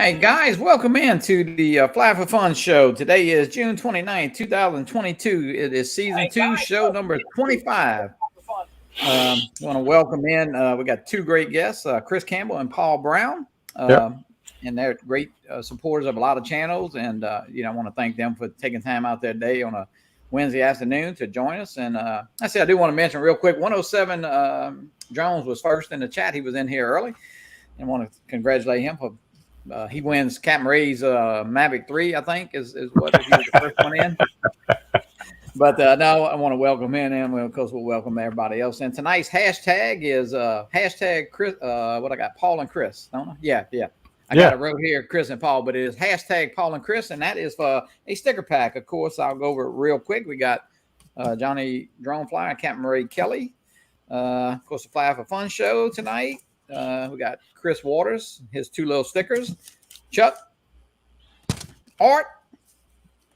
right, guys, welcome in to the Fly for Fun show. Today is June 29th, 2022. It is season two, show number 25. Want to welcome in, we got two great guests, Chris Campbell and Paul Brown. Yep. And they're great supporters of a lot of channels. And, I want to thank them for taking time out their day on a Wednesday afternoon to join us. And I do want to mention real quick, 107 Jones was first in the chat. He was in here early. And want to congratulate him for he wins CaptainRay's Mavic 3, I think, is what he was the first one in. But no, I want to welcome him, and of course we'll welcome everybody else. And tonight's hashtag is hashtag Chris. What I got, Paul and Chris, don't I? Yeah. I got it wrote here, Chris and Paul, but it is hashtag Paul and Chris, and that is for a sticker pack. Of course, I'll go over it real quick. We got Johnny Drone Flyer and CaptainRay Kelly. Of course, the Fly for Fun show tonight. We got Chris Waters, his two little stickers, Chuck, Art,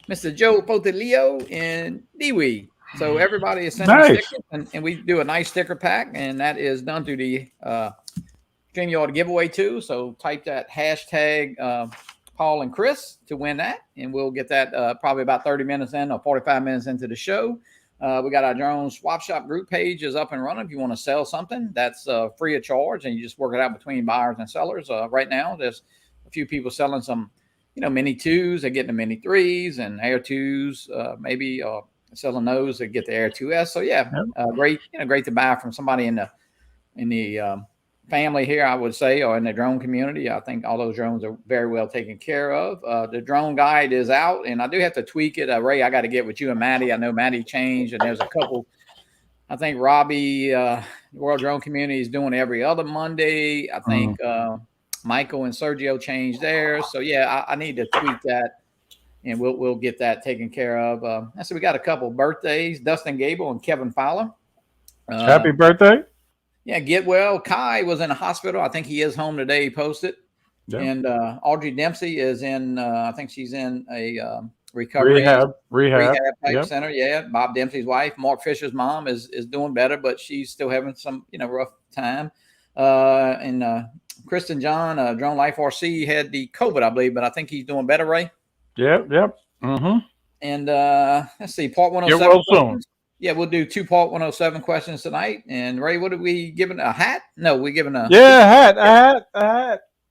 Mr. Joe Potelio, and Dewey. So everybody is sending stickers, and we do a nice sticker pack, and that is done through the StreamYard giveaway too. So type that hashtag Paul and Chris to win that, and we'll get that probably about 30 minutes in or 45 minutes into the show. We got our drone swap shop group page is up and running. If you want to sell something, that's free of charge, and you just work it out between buyers and sellers. Right now, there's a few people selling some, mini twos. They're getting the mini threes and Air twos, maybe selling those to get the Air 2S. So great, great to buy from somebody in the family here, I would say, or in the drone community. I think all those drones are very well taken care of. The drone guide is out, and I do have to tweak it. Ray, I got to get with you and Maddie. I know Maddie changed, and there's a couple. I think Robbie, the World Drone Community, is doing every other Monday. I think Michael and Sergio changed theirs. So I need to tweak that, and we'll get that taken care of. So we got a couple birthdays: Dustin Gable and Kevin Fowler. Happy birthday! Yeah, get well. Kai was in the hospital. I think he is home today. He posted. Yeah. And Audrey Dempsey is in, I think she's in a recovery rehab type center. Yeah. Bob Dempsey's wife, Mark Fisher's mom, is doing better, but she's still having some, rough time. And Kristen John, Drone Life RC, had the COVID, I believe, but I think he's doing better, Ray. Yep. Mm-hmm. And let's see, part 107. Get well soon. Yeah, we'll do two part 107 questions tonight. And Ray, what are we giving? A hat? No, we're giving a hat.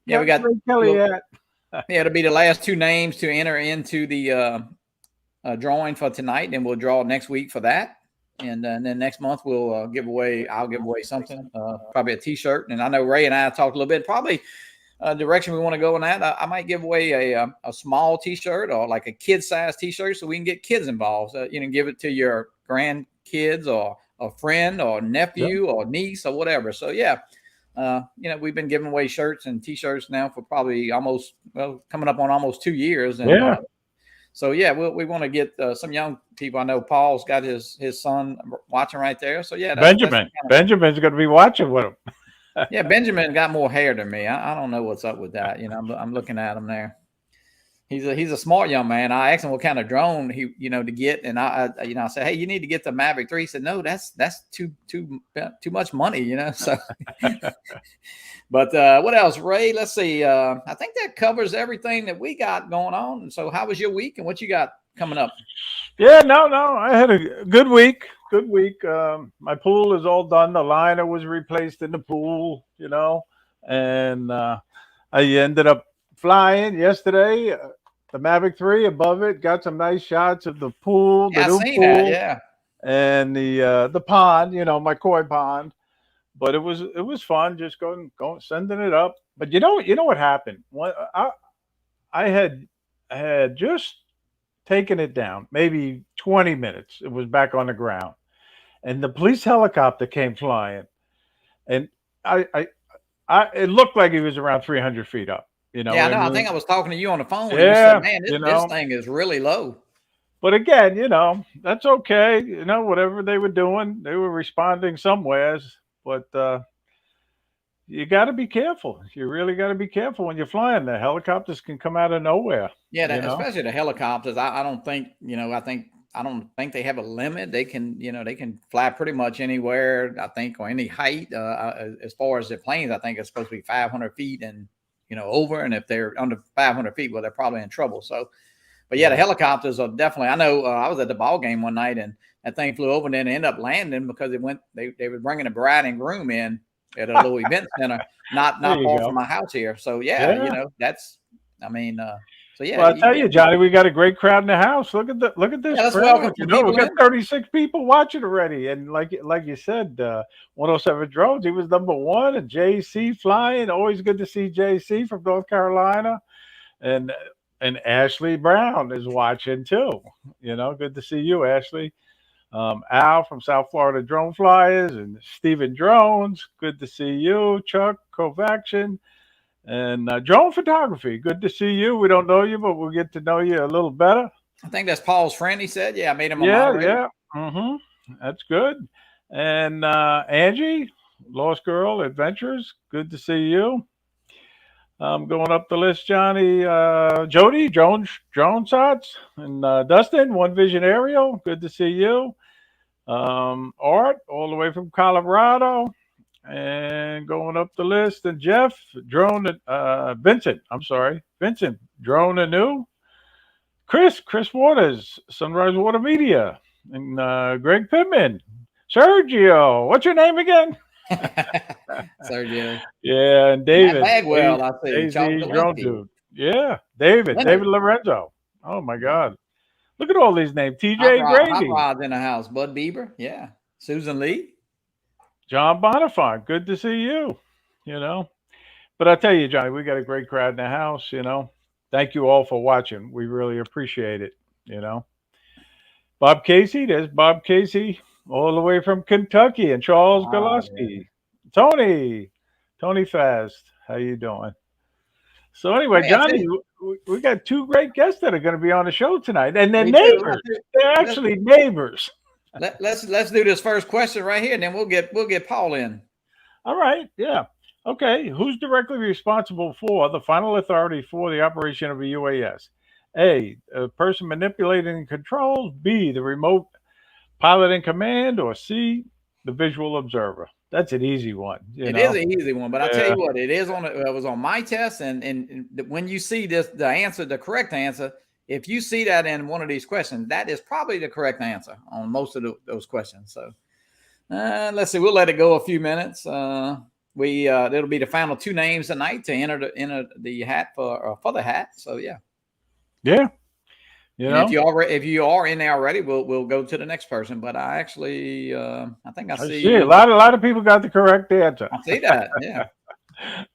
Yeah, we got Kelly hat. Yeah, it'll be the last two names to enter into the drawing for tonight, and we'll draw next week for that. And then next month I'll give away something, probably a T-shirt. And I know Ray and I talked a little bit, probably direction we want to go in that. I might give away a small T-shirt or like a kid-size T-shirt, so we can get kids involved. So, give it to your grandkids or a friend or nephew or niece or whatever. So we've been giving away shirts and T-shirts now for probably coming up on almost 2 years. And we want to get some young people. I know Paul's got his son watching right there. So Benjamin's going to be watching with him. Yeah, Benjamin got more hair than me. I don't know what's up with that. I'm looking at him there. He's a smart young man. I asked him what kind of drone he to get, and I said, hey, you need to get the Mavic 3. He said, no, that's too much money, So, but what else, Ray? Let's see. I think that covers everything that we got going on. So, how was your week, and what you got coming up? Yeah, no, I had a good week. My pool is all done. The liner was replaced in the pool, and I ended up flying yesterday. The Mavic 3 above it, got some nice shots of the pool, the new pool, and the pond, my koi pond. But it was fun, just going, sending it up. But you know what happened? I had just taken it down, maybe 20 minutes. It was back on the ground, and the police helicopter came flying, and it looked like he was around 300 feet up. Yeah, I know. I think I was talking to you on the phone. And you said, man, this thing is really low. But again, that's okay. Whatever they were doing, they were responding somewheres. But you got to be careful. You really got to be careful when you're flying. The helicopters can come out of nowhere. Yeah, especially the helicopters. I don't think, I don't think they have a limit. They can fly pretty much anywhere, I think, or any height. As far as the planes, I think it's supposed to be 500 feet and over, and if they're under 500 feet, well, they're probably in trouble. So, but yeah, the helicopters are definitely. I know I was at the ball game one night, and that thing flew over, and then it ended up landing because they were bringing a bride and groom in at a little event center, not far from my house here. So yeah, that's. I mean, so yeah. Well, I tell you, Johnny, we got a great crowd in the house. Look at this let's crowd. welcome We got 36 people watching already, and like you said, 107 drones. He was number one, and JC flying. Always good to see JC from North Carolina, and Ashley Brown is watching too. Good to see you, Ashley. Al from South Florida Drone Flyers, and Stephen Drones. Good to see you, Chuck Kovaction. And drone photography, good to see you. We don't know you, but we'll get to know you a little better. I think that's Paul's friend. He said, "Yeah, I made him a moderator." Yeah. That's good. And Angie, Lost Girl Adventures, good to see you. Going up the list, Johnny, Jody, drone shots, and Dustin, One Vision Aerial, good to see you. Art, all the way from Colorado. And going up the list, and Jeff, Vincent, Drone Anew, Chris Waters, Sunrise Water Media, and Greg Pittman, Sergio, what's your name again? Sergio. Yeah, and David Bagwell, I see. Drone Dude. Yeah, David Lorenzo. Oh my God, look at all these names. TJ Grady, Hot Rod's in the house. Bud Bieber, yeah. Susan Lee. John Bonifant, good to see you. But I tell you, Johnny, we got a great crowd in the house. Thank you all for watching. We really appreciate it. Bob Casey, there's Bob Casey, all the way from Kentucky, and Charles Gillespie. Yeah. Tony Fast, how you doing? So anyway, Johnny, we got two great guests that are going to be on the show tonight, and they're neighbors. They're actually neighbors. Let's do this first question right here, and then we'll get Paul in. All right. Yeah. Okay. Who's directly responsible for the final authority for the operation of a UAS? A person manipulating controls. B, the remote pilot in command, or C, the visual observer. That's an easy one. It is an easy one, but I tell you what, it was on my test, and when you see the correct answer. If you see that in one of these questions, that is probably the correct answer on most of those questions. So let's see. We'll let it go a few minutes. It'll be the final two names tonight to enter the hat for the hat. So yeah. If you are in there already, we'll go to the next person. But I actually I think I see a lot of people got the correct answer. I see that. Yeah.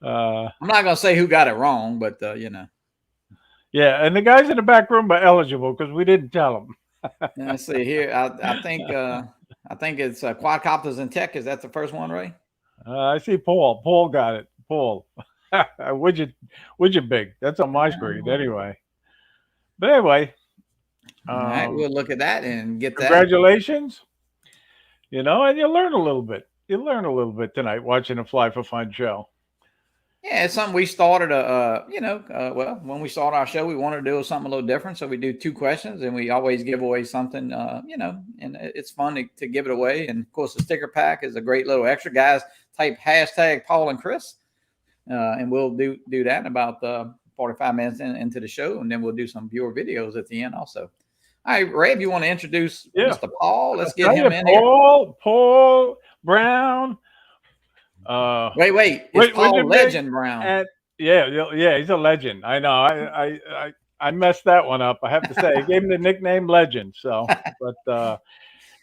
I'm not gonna say who got it wrong, but Yeah, and the guys in the back room are eligible because we didn't tell them. Let's see here. I think it's quadcopters and tech. Is that the first one, Ray? I see Paul. Paul got it. Paul, widget big. That's on my screen anyway. But anyway, all right, we'll look at that and get that. Congratulations. And you'll learn a little bit. You'll learn a little bit tonight watching a Fly for Fun show. Yeah, it's something we started. When we started our show, we wanted to do something a little different. So we do two questions, and we always give away something. And it's fun to give it away. And of course, the sticker pack is a great little extra. Guys, type hashtag Paul and Chris, and we'll do that in about 45 minutes into the show, and then we'll do some viewer videos at the end also. All right, Ray, if you want to introduce Mr. Paul, let's get him in here. Paul Brown. Wait. It's Paul Legend Brown. Yeah, he's a legend. I know. I messed that one up. I have to say, I gave him the nickname Legend. So, but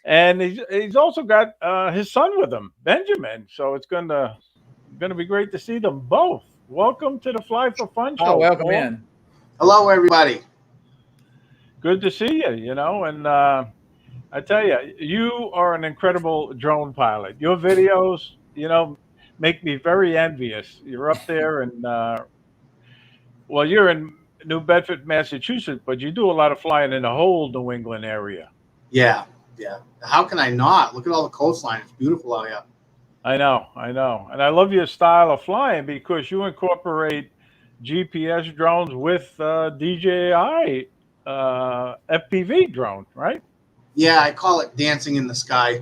and he's also got his son with him, Benjamin. So it's gonna be great to see them both. Welcome to the Fly for Fun show. Welcome in. Hello, everybody. Good to see you. And I tell you, you are an incredible drone pilot. Your videos, make me very envious. You're up there, and you're in New Bedford, Massachusetts, but you do a lot of flying in the whole New England area. Yeah. How can I not? Look at all the coastline. It's beautiful out here. I know. And I love your style of flying because you incorporate GPS drones with DJI FPV drone, right? Yeah, I call it dancing in the sky.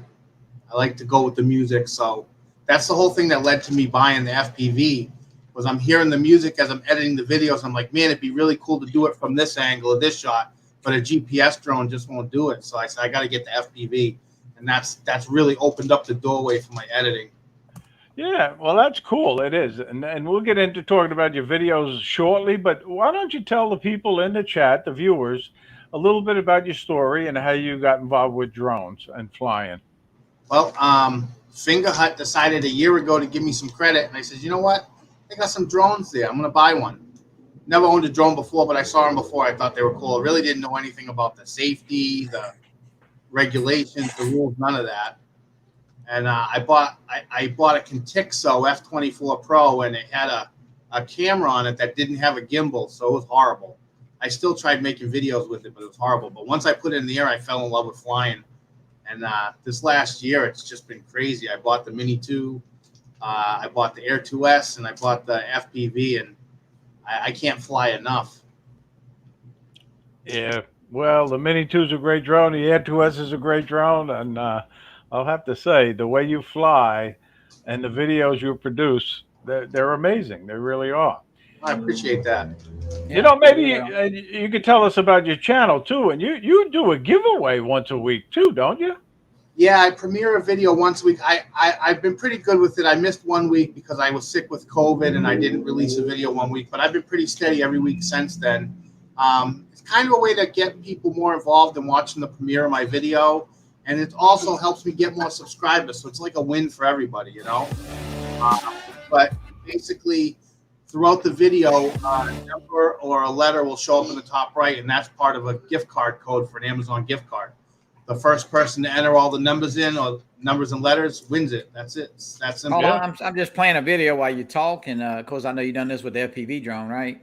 I like to go with the music. So that's the whole thing that led to me buying the FPV. was I'm hearing the music as I'm editing the videos. I'm like, man, it'd be really cool to do it from this angle or this shot, but a GPS drone just won't do it. So I said, I got to get the FPV, and that's really opened up the doorway for my editing. Yeah, well, that's cool. It is. And we'll get into talking about your videos shortly, but why don't you tell the people in the chat, the viewers, a little bit about your story and how you got involved with drones and flying? Well, Finger Hut decided a year ago to give me some credit, and I said, you know what? I got some drones there. I'm going to buy one. Never owned a drone before, but I saw them before. I thought they were cool. I really didn't know anything about the safety, the regulations, the rules, none of that. And I bought a Contixo F24 Pro, and it had a camera on it that didn't have a gimbal, so it was horrible. I still tried making videos with it, but it was horrible. But once I put it in the air, I fell in love with flying. And this last year, it's just been crazy. I bought the Mini 2, I bought the Air 2S, and I bought the FPV, and I can't fly enough. Yeah, well, the Mini 2 is a great drone. The Air 2S is a great drone. And I'll have to say, the way you fly and the videos you produce, they're amazing. They really are. I appreciate that. Yeah, you know, maybe you could tell us about your channel, too. And you do a giveaway once a week, too, don't you? Yeah, I premiere a video once a week. I've been pretty good with it. I missed 1 week because I was sick with COVID and I didn't release a video 1 week, but I've been pretty steady every week since then. It's kind of a way to get people more involved in watching the premiere of my video, and it also helps me get more subscribers, so it's like a win for everybody, you know? But basically, throughout the video, a number or a letter will show up in the top right, and that's part of a gift card code for an Amazon gift card. The first person to enter all the numbers in, or numbers and letters, wins it. That's it. It's that simple. I'm just playing a video while you talk, and of course, I know you've done this with the FPV drone, right?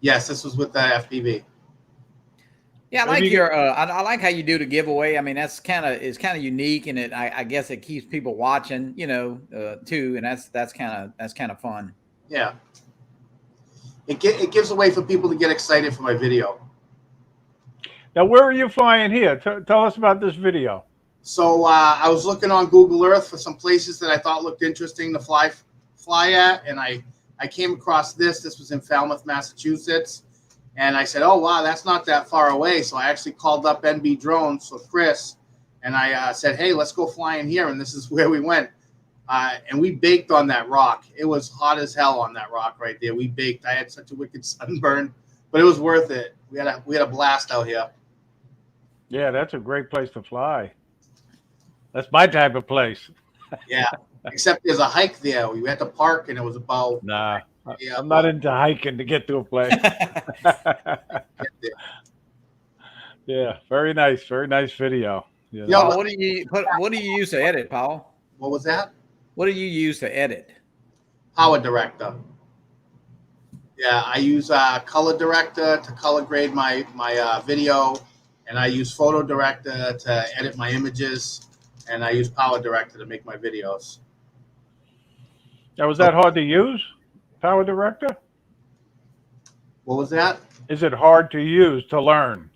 Yes, this was with the FPV. Yeah, I like your. I like how you do the giveaway. I mean, it's kind of unique, and I guess it keeps people watching, you know, too, and that's kind of fun. Yeah, it gives a way for people to get excited for my video. Now, where are you flying here? Tell us about this video. So I was looking on Google Earth for some places that I thought looked interesting to fly at, and I came across this. This was in Falmouth, Massachusetts, and I said, oh, wow, that's not that far away. So I actually called up NB Drones, so Chris, and I said, hey, let's go fly in here, and this is where we went. And we baked on that rock. It was hot as hell on that rock right there. We baked. I had such a wicked sunburn, but it was worth it. We had a blast out here. Yeah, that's a great place to fly. That's my type of place. Yeah, except there's a hike there. We had to park, and it was about. Nah, yeah, I'm not into hiking to get to a place. Yeah, very nice video. You know, what do you use to edit, Paul? What was that? What do you use to edit? Power Director. Yeah, I use Color Director to color grade my video, and I use Photo Director to edit my images, and I use Power Director to make my videos. Now, was that hard to use, Power Director? What was that? Is it hard to use, to learn?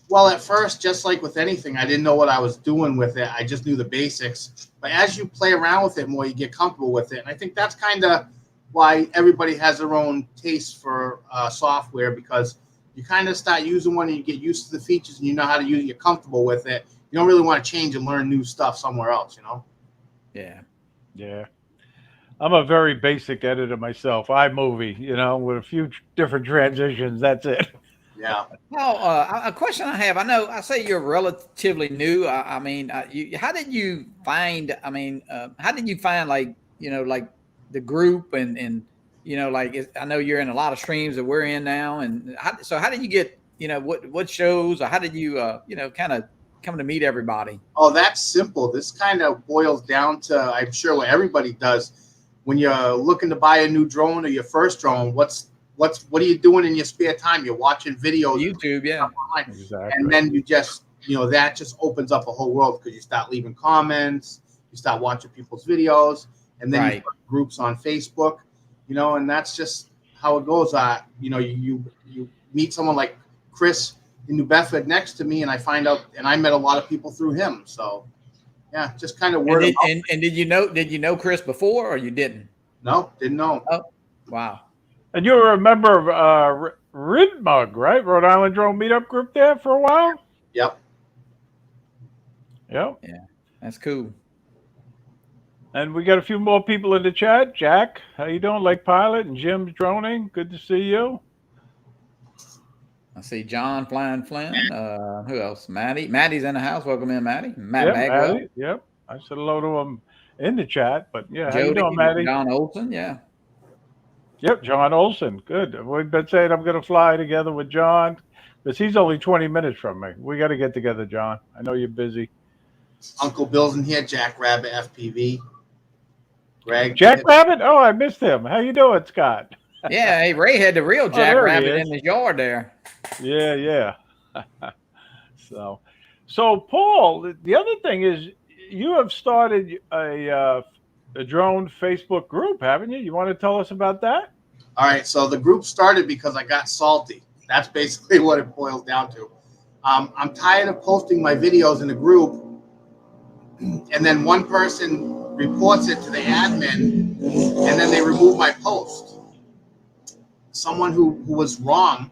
Well, at first, just like with anything, I didn't know what I was doing with it. I just knew the basics. But as you play around with it more, you get comfortable with it. And I think that's kind of why everybody has their own taste for software, because you kind of start using one and you get used to the features and you know how to use it. You're comfortable with it. You don't really want to change and learn new stuff somewhere else, you know? Yeah. Yeah. I'm a very basic editor myself. iMovie, you know, with a few different transitions. That's it. Yeah. Well, a question I have. I know I say you're relatively new. How did you find? How did you find like the group and I know you're in a lot of streams that we're in now. And how did you get what shows, or how did you kind of come to meet everybody? Oh, that's simple. This kind of boils down to, I'm sure, what everybody does when you're looking to buy a new drone or your first drone. What are you doing in your spare time? You're watching videos, YouTube, yeah, exactly. And then you just, that just opens up a whole world, because you start leaving comments, you start watching people's videos, and then you start groups on Facebook, and that's just how it goes. You meet someone like Chris in New Bedford next to me, and I find out, and I met a lot of people through him. So yeah, just kind of word of mouth. And did you know Chris before, or you didn't? No, didn't know. Oh. Wow. And you were a member of RIDMUG, right? Rhode Island Drone Meetup Group there for a while? Yep. Yep. Yeah, that's cool. And we got a few more people in the chat. Jack, how you doing? Lake Pilot and Jim's droning. Good to see you. I see John Flying Flynn. Who else? Maddie. Maddie's in the house. Welcome in, Maddie. Matt Yep, Bagwell. Maddie. Yep. I said hello to him in the chat. But yeah, how you Jody. doing, Maddie? John Olson. Yeah. Yep, John Olson. Good. We've been saying I'm going to fly together with John because he's only 20 minutes from me. We got to get together, John. I know you're busy. Uncle Bill's in here. Jack Rabbit FPV. Greg. Jack Rabbit? Oh, I missed him. How you doing, Scott? Yeah. Hey, Ray had the real Jack there he Rabbit is. in his yard there. Yeah. So Paul, the other thing is you have started a drone Facebook group, haven't you? You want to tell us about that? All right. So the group started because I got salty. That's basically what it boils down to. I'm tired of posting my videos in the group, and then one person reports it to the admin, and then they remove my post. Someone who was wrong,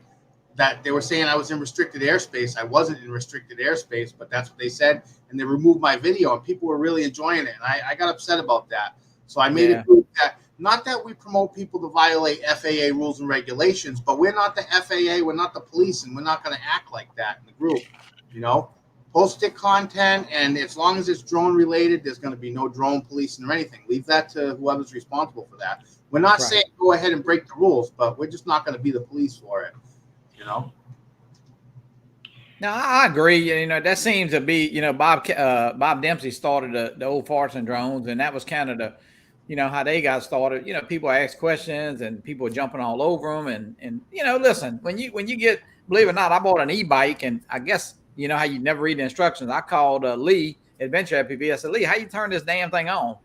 that they were saying I was in restricted airspace. I wasn't in restricted airspace, but that's what they said, and they removed my video, and people were really enjoying it, and I got upset about that. So I made a group that, not that we promote people to violate FAA rules and regulations, but we're not the FAA, we're not the police, and we're not going to act like that in the group. You know, post it content, and as long as it's drone related, there's going to be no drone policing or anything. Leave that to whoever's responsible for that. We're not saying go ahead and break the rules, but we're just not going to be the police for it. You know. No, I agree. You know, that seems to be, you know, Bob Dempsey started the old farts and drones, and that was kind of the, you know, how they got started. You know, people ask questions and people are jumping all over them. And you know, listen, when you get, believe it or not, I bought an e-bike, and I guess, you know how you never read the instructions. I called Lee, Adventure FPV. I said, Lee, how you turn this damn thing on?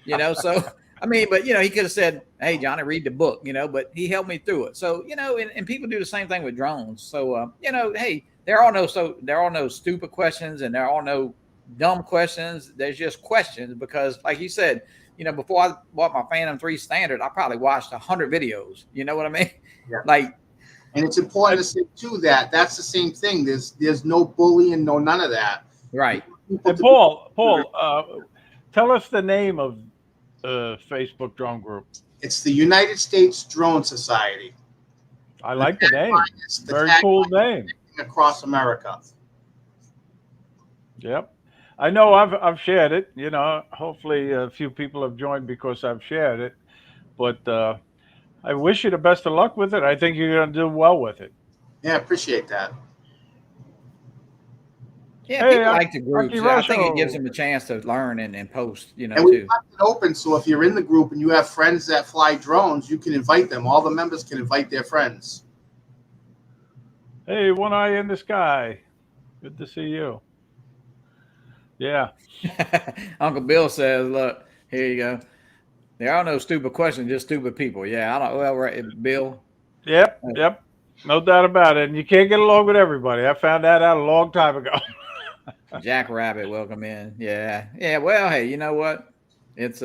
You know, so, I mean, but, you know, he could have said, hey, Johnny, read the book, you know, but he helped me through it. So, you know, and people do the same thing with drones. So, you know, hey, there are no stupid questions, and there are no dumb questions. There's just questions because, like you said, you know, before I bought my Phantom 3 Standard, I probably watched 100 videos. You know what I mean? Yeah. Like, and it's important to say too that that's the same thing. There's no bullying, no none of that. right. And Paul, tell us the name of the Facebook drone group. It's the United States Drone Society. I like the name. Very cool name. Across America. Yep. I know I've shared it, you know, hopefully a few people have joined because I've shared it, but I wish you the best of luck with it. I think you're going to do well with it. Yeah, appreciate that. Yeah, people like the groups. I think it gives them a chance to learn and post, you know, and we left it open, so if you're in the group and you have friends that fly drones, you can invite them. All the members can invite their friends. Hey, one eye in the sky. Good to see you. Yeah. Uncle Bill says, look, here you go. There are no stupid questions, just stupid people. Yeah, I don't, well, right, Bill. Yep. No doubt about it. And you can't get along with everybody. I found that out a long time ago. Jack Rabbit, welcome in. Yeah. Well, hey, you know what? It's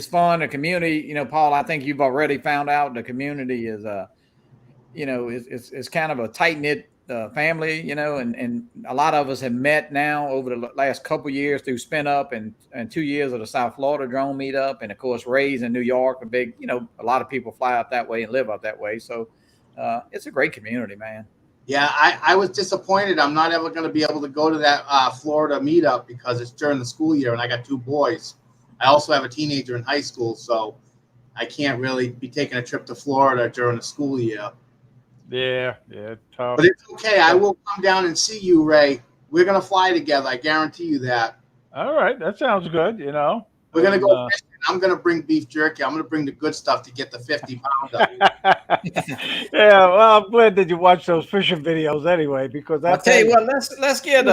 fun. The community, you know, Paul, I think you've already found out the community is, you know, it's kind of a tight knit family, you know, and a lot of us have met now over the last couple of years through Spin Up and 2 years of the South Florida Drone Meetup, and of course Ray's in New York, a big, you know, a lot of people fly out that way and live out that way. So it's a great community, man. Yeah, I was disappointed. I'm not ever going to be able to go to that Florida meetup because it's during the school year, and I got 2 boys. I also have a teenager in high school, so I can't really be taking a trip to Florida during the school year. Yeah, tough. But it's okay. I will come down and see you, Ray. We're going to fly together. I guarantee you that. All right. That sounds good, you know. We're going to go fishing. I'm going to bring beef jerky. I'm going to bring the good stuff to get the 50-pounder. Yeah, well, I'm glad that you watch those fishing videos anyway, because I'll tell you what. Let's get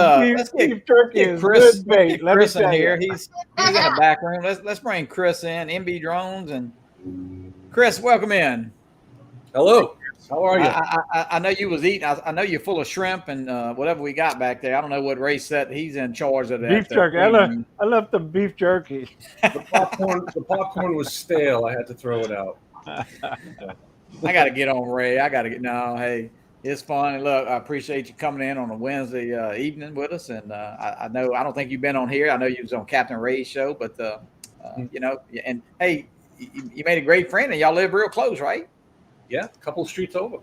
beef jerky is Chris, good bait. Let Chris me in tell here. you. He's in the back room. Let's bring Chris in. MB Drones, and Chris, welcome in. Hello. How are you? I know you was eating. I know you're full of shrimp and whatever we got back there. I don't know what Ray said. He's in charge of that. Beef jerky. I left the beef jerky. The popcorn was stale. I had to throw it out. I got to get on Ray. I got to get no. Hey, it's fun. Look, I appreciate you coming in on a Wednesday evening with us. And I know I don't think you've been on here. I know you was on Captain Ray's show, but you know, and hey, you made a great friend, and y'all live real close, right? Yeah, a couple of streets over.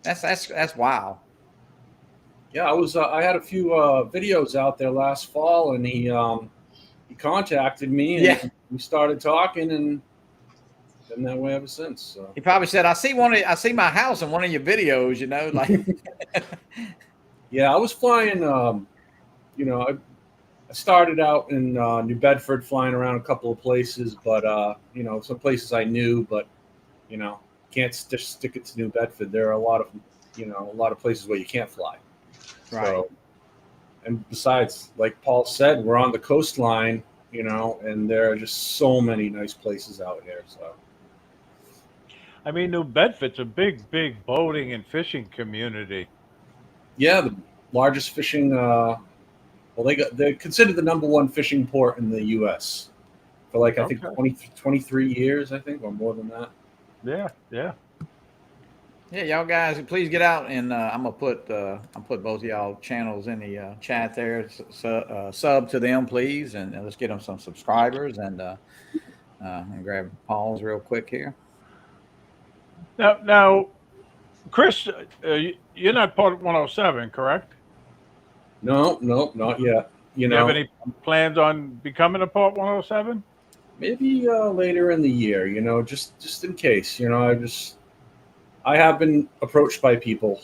That's wild. Yeah, I had a few videos out there last fall, and he contacted me, and Yeah. we started talking, and been that way ever since. So. He probably said, I see my house in one of your videos, you know, like. Yeah, I was flying, you know, I started out in New Bedford, flying around a couple of places, but, you know, some places I knew, but, you know, can't just stick it to New Bedford. There are a lot of places where you can't fly. Right. So, and besides, like Paul said, we're on the coastline, you know, and there are just so many nice places out here. So, I mean, New Bedford's a big boating and fishing community. yeah, the largest fishing. Well, they're considered the #1 fishing port in the U.S. for like I think 23 years, I think, or more than that. Yeah. Yeah, y'all guys, please get out, and I'm gonna put both of y'all channels in the chat there. Sub to them, please, and let's get them some subscribers, and grab Paul's real quick here. Now, Chris, you're not part of 107, correct? No, not yet. You Do you know, have any plans on becoming a part 107? maybe later in the year. You know, just in case. You know, I have been approached by people,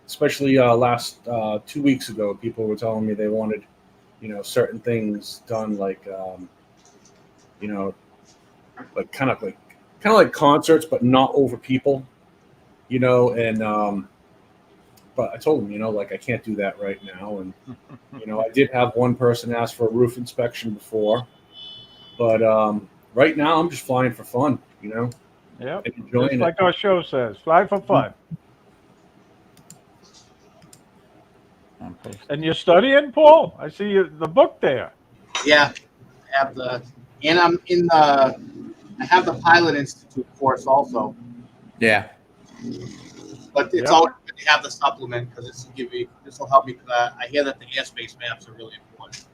especially last 2 weeks ago. People were telling me they wanted, you know, certain things done, like, you know, like kind of like concerts, but not over people, you know. And but I told them, you know, like I can't do that right now. And you know, I did have one person ask for a roof inspection before, but right now I'm just flying for fun, you know. Yeah, enjoying just like our show says, fly for fun. And you're studying, Paul? I see the book there. Yeah, I have and I'm in I have the Pilot Institute course also. Yeah. But it's always good to have the supplement because this will help me. I hear that the airspace maps are really important.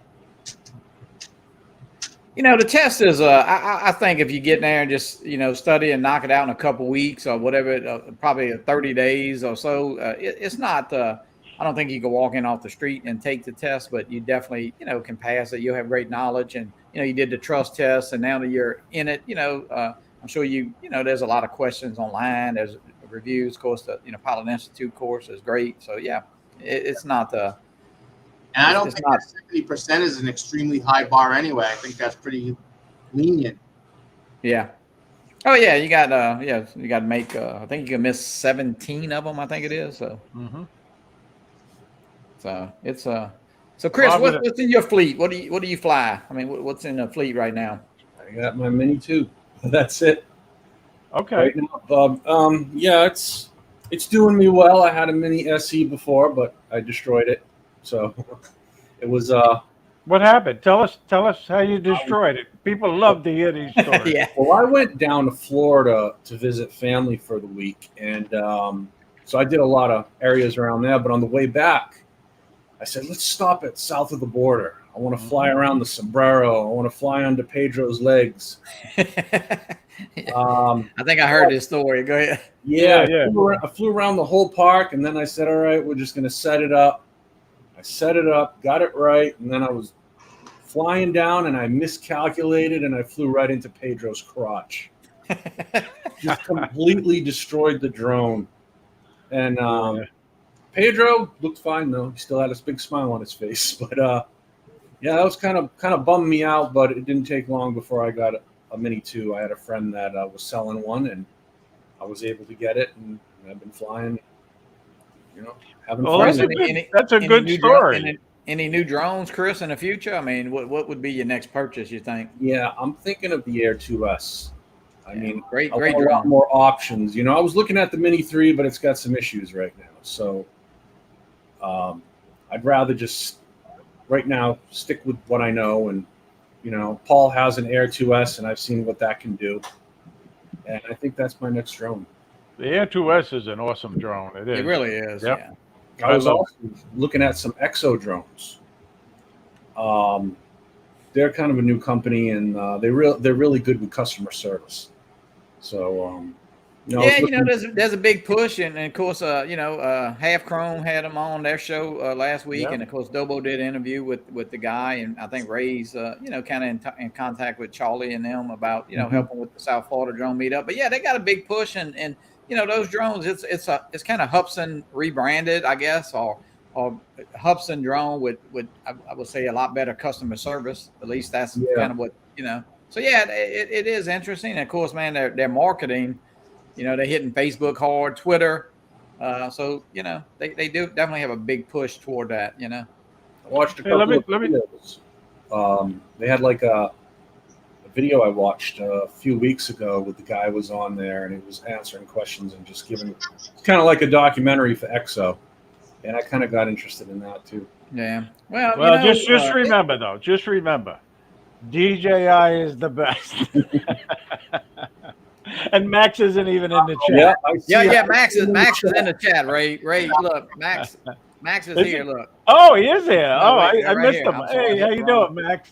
You know, the test is, I think if you get in there and just, you know, study and knock it out in a couple weeks or whatever, probably 30 days or so, it's not, I don't think you can walk in off the street and take the test, but you definitely, you know, can pass it. You'll have great knowledge. And, you know, you did the trust test, and now that you're in it, you know, I'm sure you know, there's a lot of questions online. There's reviews. Of course, the, you know, Pilot Institute course is great. So, yeah, it's not and I don't think that 70% is an extremely high bar anyway. I think that's pretty lenient. Yeah. Oh yeah, you got you got to make. I think you can miss 17 of them. I think it is. So, so it's So Chris, what's in your fleet? What do you fly? I mean, what's in the fleet right now? I got my Mini 2. That's it. Okay. Right now, Bob. Yeah, it's doing me well. I had a Mini SE before, but I destroyed it. So it was. What happened? Tell us how you destroyed it. People love to hear these stories. Yeah. Well, I went down to Florida to visit family for the week, and so I did a lot of areas around there. But on the way back, I said, let's stop at south of the border. I want to fly around the sombrero. I want to fly under Pedro's legs. I think I heard this story. Go ahead. Yeah. I flew around the whole park, and then I said, all right, we're just going to set it up. I set it up, got it right, and then I was flying down, and I miscalculated, and I flew right into Pedro's crotch. Just completely destroyed the drone. And Pedro looked fine, though. He still had a big smile on his face. But, yeah, that was kind of bummed me out, but it didn't take long before I got a Mini 2. I had a friend that was selling one, and I was able to get it, and I've been flying, you know, having fun. That's a good story. Any new drones, Chris, in the future? I mean, what would be your next purchase, you think? Yeah, I'm thinking of the Air 2S. I mean, great a drone. lot more options. You know, I was looking at the Mini 3, but it's got some issues right now. So I'd rather just right now stick with what I know. And, you know, Paul has an Air 2S, and I've seen what that can do. and I think that's my next drone. The Air 2S is an awesome drone. It is. It really is. Yep. Yeah. I was love also looking at some Exo drones. They're kind of a new company, and they're really good with customer service. So, Yeah, there's a big push, and of course, Half Chrome had them on their show last week, Yep. and of course, Dobo did an interview with the guy, and I think Ray's, kind of in contact with Charlie and them about, helping with the South Florida drone meetup. But yeah, they got a big push, and those drones, it's kind of Hubsan rebranded, I guess, or Hubsan drone with I would say a lot better customer service. At least that's kind of what So yeah, it is interesting. And of course, man, their marketing. They're hitting Facebook hard, Twitter. So, they do definitely have a big push toward that, I watched a couple of videos. They had like a video I watched a few weeks ago with the guy was on there, and he was answering questions and just giving kind of like a documentary for Exo. And I kind of got interested in that too. Yeah. Well, just remember, though. Just remember, DJI is the best. And Max isn't even in the chat. Yeah. Max is in the chat. Ray, look, Max is here. Look. Oh, he is here. I right missed here. him. Hey, how you doing, Max?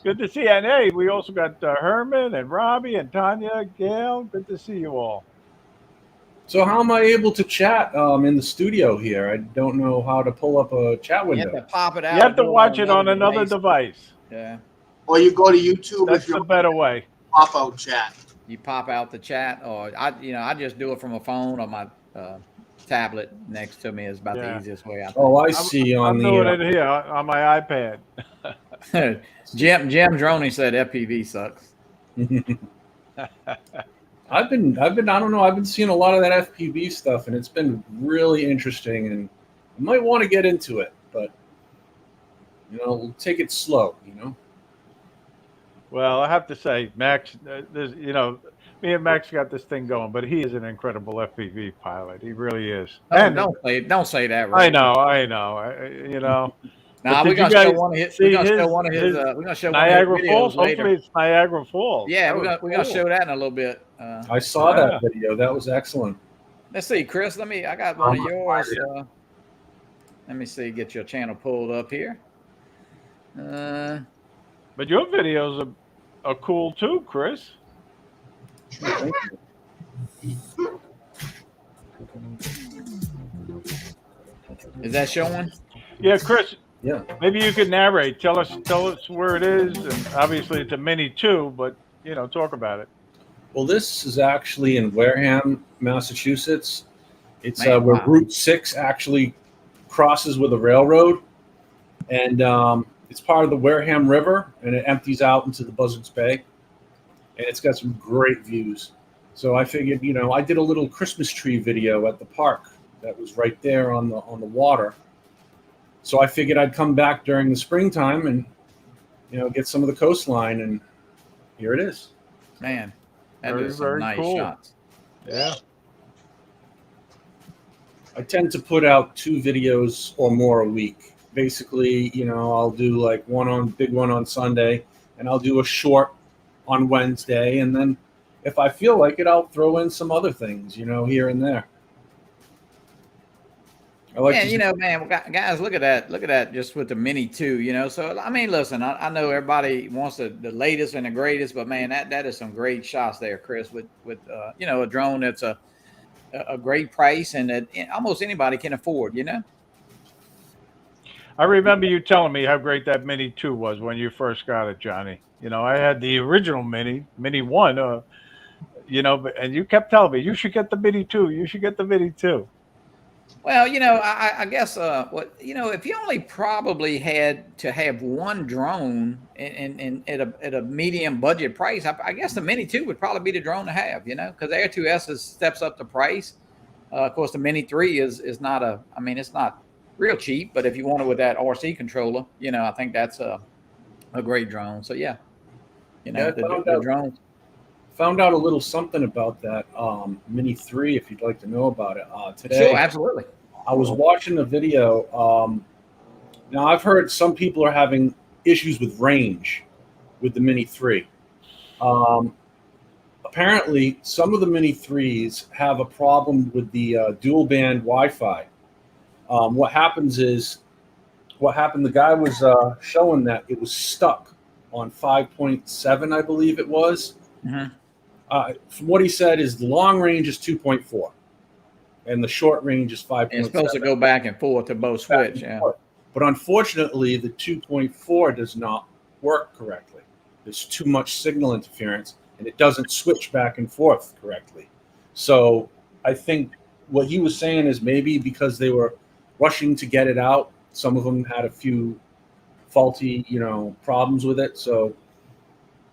Good to see you. And hey, we also got Herman and Robbie and Tanya, Gail. Good to see you all. So how am I able to chat in the studio here? I don't know how to pull up a chat window. You have to pop it out. You have to watch it on another device. Yeah. Or you go to YouTube. That's the better way. Pop out chat. You pop out the chat, or I just do it from a phone or my tablet next to me is about the easiest way. I see. I'm doing it here on my iPad. Jim Droney said FPV sucks. I've been seeing a lot of that FPV stuff, and it's been really interesting, and I might want to get into it, but we'll take it slow, Well, I have to say, Max, me and Max got this thing going, but he is an incredible FPV pilot. He really is. Don't say that, right? I know. Nah, we're gonna show one of his. We're gonna show Niagara Falls. later. Hopefully, it's Niagara Falls. Yeah, we're gonna show that in a little bit. I saw that video. That was excellent. Let's see, Chris. I got one of yours. Let me see. Get your channel pulled up here. But your videos are cool too, Chris. Thank you. Is that showing? Yeah, Chris. Yeah. Maybe you could narrate. Tell us where it is, and obviously it's a Mini 2, but talk about it. Well, this is actually in Wareham, Massachusetts. It's where Route 6 actually crosses with a railroad, and it's part of the Wareham River, and it empties out into the Buzzards Bay, and it's got some great views. So I figured, I did a little Christmas tree video at the park that was right there on the water. So I figured I'd come back during the springtime and, get some of the coastline, and here it is. Man, that Very, is some very nice cool. shots. Yeah. I tend to put out 2 videos or more a week. Basically, I'll do like big one on Sunday, and I'll do a short on Wednesday, and then if I feel like it, I'll throw in some other things, here and there. Man, guys, look at that, just with the Mini 2, So I mean, listen, I know everybody wants the latest and the greatest, but man, that is some great shots there, Chris, with a drone that's a great price and that almost anybody can afford, I remember you telling me how great that Mini 2 was when you first got it, Johnny. I had the original Mini 1, and you kept telling me, you should get the Mini 2. You should get the Mini 2. Well, I guess if you only probably had to have one drone and at a medium budget price, I guess the Mini 2 would probably be the drone to have, because the Air 2S steps up the price. Of course, the Mini 3 is not it's not real cheap, but if you want it with that RC controller, I think that's a great drone. So yeah, the drones. Found out a little something about that Mini 3, if you'd like to know about it today. Sure, absolutely. I was watching a video. Now, I've heard some people are having issues with range with the Mini 3. apparently some of the Mini 3s have a problem with the dual band Wi-Fi. What happens is, the guy was showing that it was stuck on 5.7, I believe it was. Mhm. From what he said is the long range is 2.4 and the short range is 5.7. And it's supposed to go back and forth to both switch. Yeah. But unfortunately, the 2.4 does not work correctly. There's too much signal interference, and it doesn't switch back and forth correctly. So I think what he was saying is maybe because they were rushing to get it out, some of them had a few faulty, problems with it. So,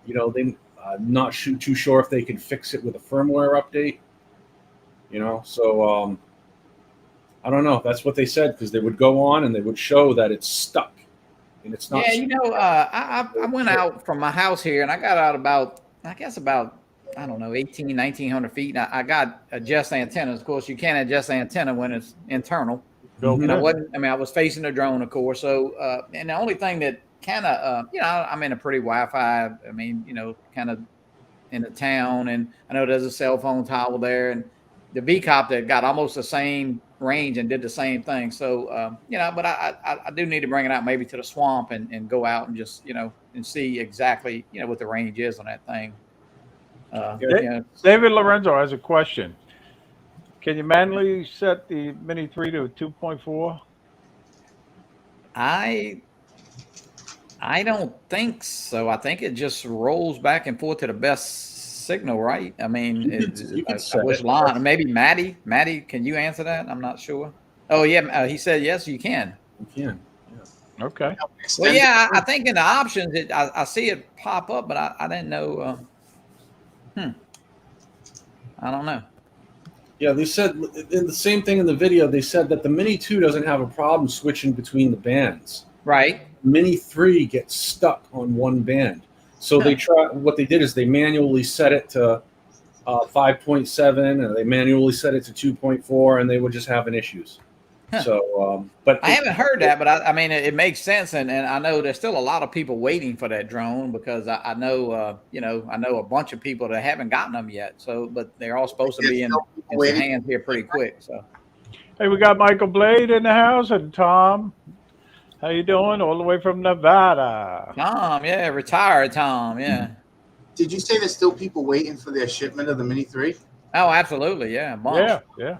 they not too sure if they can fix it with a firmware update. So I don't know. That's what they said, because they would go on and they would show that it's stuck, and it's not. Yeah, I went out from my house here, and I got out about, I don't know, 1,900 feet. And I got adjust antennas. Of course, you can't adjust antenna when it's internal. Okay. And I was facing the drone, of course. So, and the only thing that kind of, I'm in a pretty Wi-Fi, kind of in the town, and I know there's a cell phone tower there, and the Capt got almost the same range and did the same thing. So, but I do need to bring it out maybe to the swamp and go out and just, and see exactly, what the range is on that thing. David Lorenzo has a question. Can you manually set the Mini 3 to 2.4? I don't think so. I think it just rolls back and forth to the best signal, right? I mean, maybe Maddie, can you answer that? I'm not sure. Oh yeah, he said yes, you can. You can. Yeah. Okay. Well, yeah, I think in the options, I see it pop up, but I didn't know. I don't know. Yeah, they said in the same thing in the video. They said that the Mini 2 doesn't have a problem switching between the bands. Right. Mini 3 gets stuck on one band. So what they did is they manually set it to 5.7, and they manually set it to 2.4, and they were just having issues. So, but I haven't heard that, but I mean, it makes sense, and I know there's still a lot of people waiting for that drone, because I know, I know a bunch of people that haven't gotten them yet. So, but they're all supposed to be in some hands here pretty quick. So, hey, we got Michael Blade in the house, and Tom. How you doing? All the way from Nevada. Tom, yeah, retired Tom, yeah. Did you say there's still people waiting for their shipment of the Mini 3? Oh, absolutely, yeah, a bunch. Yeah.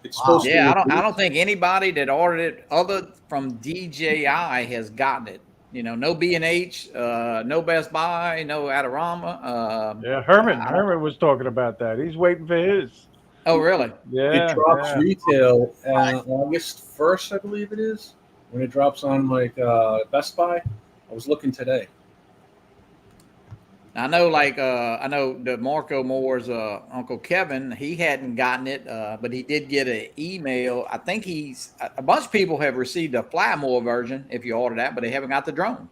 it's supposed to. Yeah, I don't think anybody that ordered it other from DJI has gotten it. No B&H, no Best Buy, no Adorama. Yeah, Herman was talking about that. He's waiting for his. Oh, really? Yeah. It drops retail August 1st, I believe it is, when it drops on Best Buy. I was looking today. I know, I know the Marco Moore's Uncle Kevin, he hadn't gotten it, but he did get an email. I think a bunch of people have received a Fly More version if you order that, but they haven't got the drone.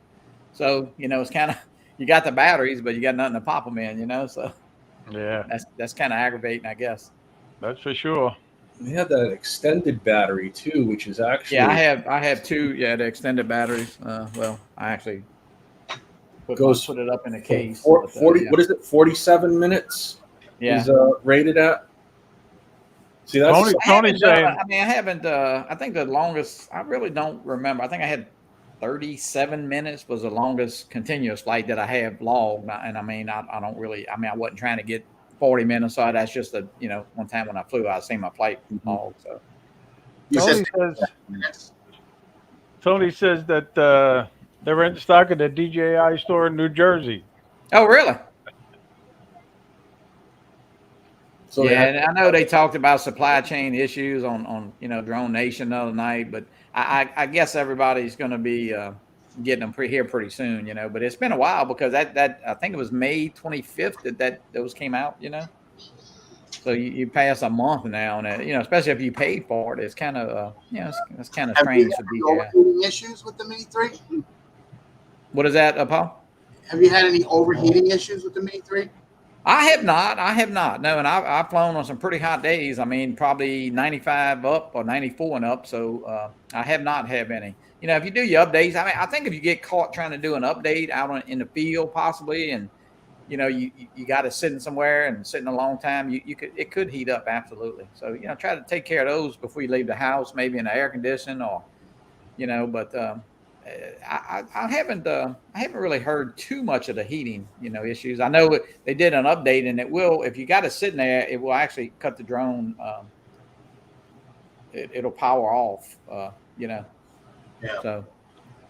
So, it's kind of, you got the batteries, but you got nothing to pop them in, so Yeah. That's kind of aggravating, I guess. That's for sure. They have that extended battery too, which is actually I have two, the extended batteries. Well, I actually put it up in a case. 40. What is it? 47 minutes. Yeah. Is rated at. See, that's Tony saying. I haven't. I think the longest. I really don't remember. I think I had 37 minutes was the longest continuous flight that I have logged. And I don't really. I wasn't trying to get 40 minutes. So that's just one time when I flew, I seen my flight log. So Tony says that they're in stock at the DJI store in New Jersey. Oh, really? So and I know they talked about supply chain issues on Drone Nation the other night, but I guess everybody's going to be getting them here pretty soon, But it's been a while, because that I think it was May 25th that those came out, So you pass a month now, and especially if you paid for it, it's kind of it's kind of strange for DJI. Overheating issues with the Mini 3? What is that, Paul? Have you had any overheating issues with the Mini 3? I have not. No, and I've flown on some pretty hot days. Probably 95 up or 94 and up. So I have not had any. If you do your updates, I think if you get caught trying to do an update out in the field, possibly, and you got it sitting somewhere and sitting a long time, it could heat up absolutely. So try to take care of those before you leave the house, maybe in the air condition or But I haven't really heard too much of the heating issues. I know they did an update, and it will, if you got it sitting there, it will actually cut the drone. It'll power off. Yeah. So.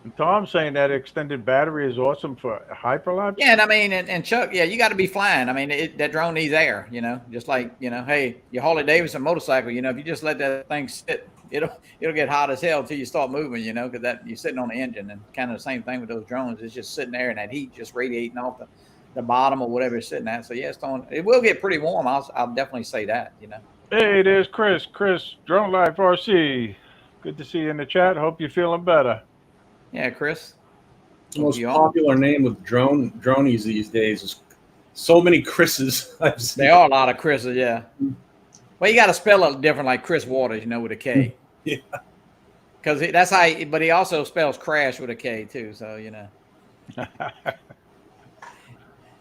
And Tom's saying that extended battery is awesome for hyperlapse. Yeah, and I mean, and Chuck, yeah, you got to be flying. I mean, that drone needs air. Just like hey, your Harley Davidson motorcycle. If you just let that thing sit, it'll get hot as hell until you start moving. Because that you're sitting on the engine, and kind of the same thing with those drones. It's just sitting there, and that heat just radiating off the bottom or whatever it's sitting at. So yeah, it will get pretty warm. I'll definitely say that. Hey, there's Chris. Chris, Drone Life RC. Good to see you in the chat. Hope you're feeling better. Yeah, Chris. The most popular name with dronies these days is so many Chris's. I've seen. There are a lot of Chris's, yeah. Well, you got to spell it different, like Chris Waters, with a K. Yeah. Because that's how. But he also spells crash with a K too. So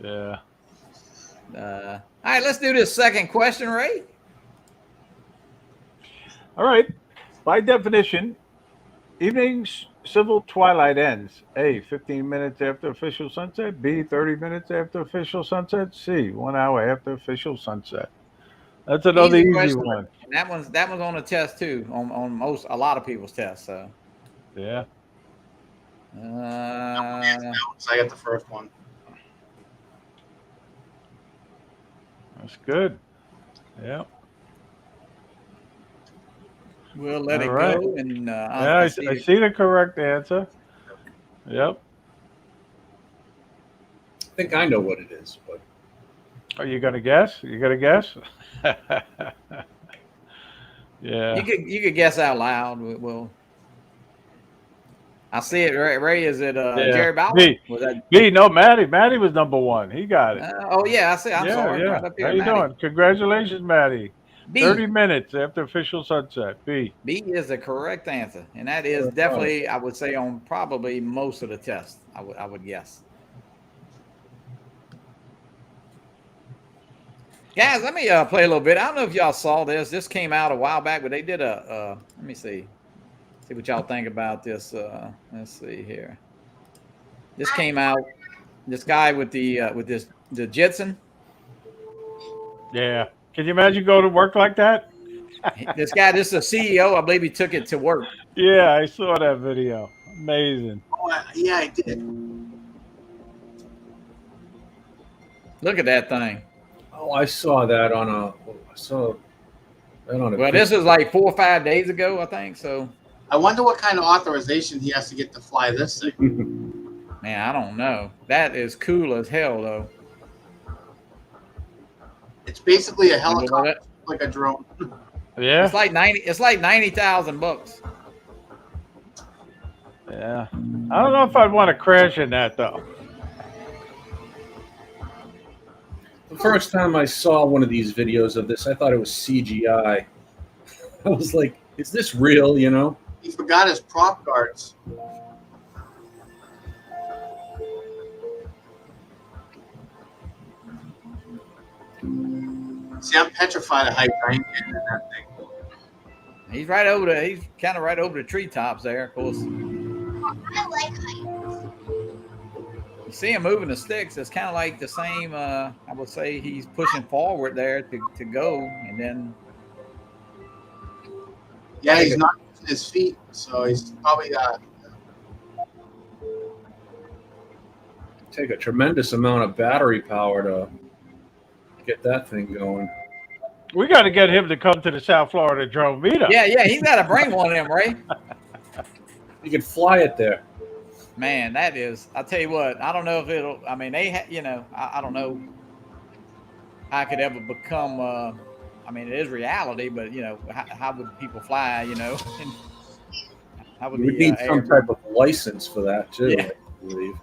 Yeah. All right, let's do this second question, Ray. All right. By definition, evening's civil twilight ends. A, 15 minutes after official sunset. B, 30 minutes after official sunset. C, 1 hour after official sunset. That's another easy one. That one's on a test too, on a lot of people's tests. So yeah. I got the first one. That's good. Yeah. We'll let it go. And I see the correct answer. Yep. I think I know what it is, but are you gonna guess? Yeah. You could guess out loud. We'll. I see it. Ray, is it Jerry Bauer? B. No, Matty was number one. He got it. Oh yeah, I see. I'm sorry. Yeah. Right up here, How you doing? Congratulations, Matty. B. 30 minutes after official sunset. B is the correct answer, and that is definitely, I would say, on probably most of the tests. I would guess. Guys, let me play a little bit. I don't know if y'all saw this. This came out a while back, but they did let me see what y'all think about this. Let's see here. This came out. This guy with the Jetson. Yeah. Can you imagine going to work like that? This is a CEO. I believe he took it to work. Yeah, I saw that video. Amazing. Oh, yeah, I did. Look at that thing. Oh, I saw that on a. Well, this is like 4 or 5 days ago, I think. So. I wonder what kind of authorization he has to get to fly this thing. Man, I don't know. That is cool as hell, though. It's basically a helicopter, like a drone. Yeah. It's like $90,000. Yeah. I don't know if I'd want to crash in that though. The first time I saw one of these videos of this, I thought it was CGI. I was like, "Is this real?" He forgot his prop guards. See, I'm petrified of height. I ain't getting in that thing. He's kind of right over the treetops there, of course. I like heights. You see him moving the sticks. It's kind of like the same. I would say he's pushing forward there to go, and then. Yeah, he's not using his feet, so he's probably take a tremendous amount of battery power to get that thing going. We got to get him to come to the South Florida drone meetup. Yeah, he's got to bring one of them, Ray. You can fly it there. Man, that is. I tell you what. I don't know if it'll. I mean, I don't know how it could ever become. I mean, it is reality, but how would people fly? And how would you would need some type of license for that too. Yeah. I believe.